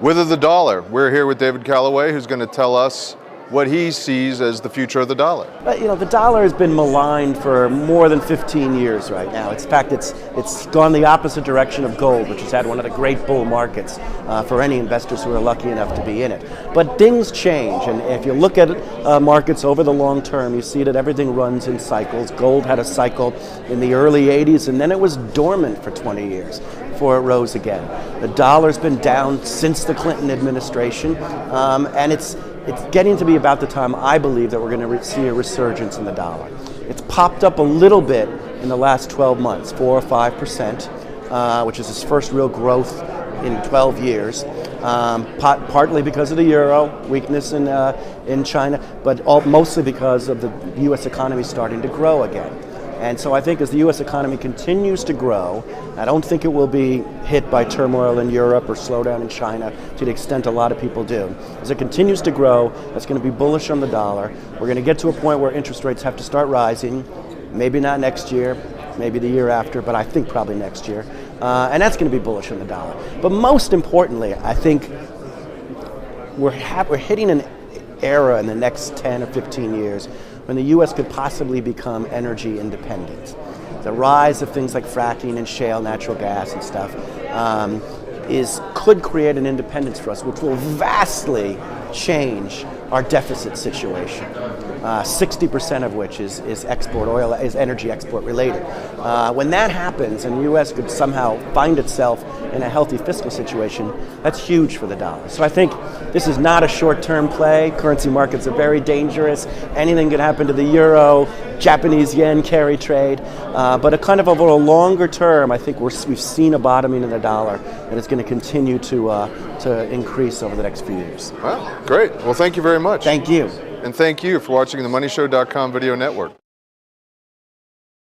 With the dollar, we're here with David Calloway, who's going to tell us what he sees as the future of the dollar. The dollar has been maligned for more than 15 years right now. In fact, it's gone the opposite direction of gold, which has had one of the great bull markets for any investors who are lucky enough to be in it. But things change, and if you look at markets over the long term, you see that everything runs in cycles. Gold had a cycle in the early 80s, and then it was dormant for 20 years before it rose again. The dollar's been down since the Clinton administration, and it's getting to be about the time, I believe, that we're going to see a resurgence in the dollar. It's popped up a little bit in the last 12 months, 4 or 5%, which is its first real growth in 12 years, partly because of the euro, weakness in China, but mostly because of the U.S. economy starting to grow again. And so I think as the U.S. economy continues to grow, I don't think it will be hit by turmoil in Europe or slowdown in China to the extent a lot of people do. As it continues to grow, that's going to be bullish on the dollar. We're going to get to a point where interest rates have to start rising, maybe not next year, maybe the year after, but I think probably next year. And that's going to be bullish on the dollar. But most importantly, I think we're hitting an era in the next 10 or 15 years when the U.S. could possibly become energy independent. The rise of things like fracking and shale natural gas and stuff could create an independence for us, which will vastly change our deficit situation. 60% of which is export oil, is energy export related. When that happens and the U.S. could somehow find itself in a healthy fiscal situation, that's huge for the dollar. So I think this is not a short-term play. Currency markets are very dangerous. Anything could happen to the euro, Japanese yen carry trade. But over a longer term, I think we've seen a bottoming in the dollar, and it's going to continue to increase over the next few years. Well, great. Well, thank you very much. Thank you. And thank you for watching the MoneyShow.com video network.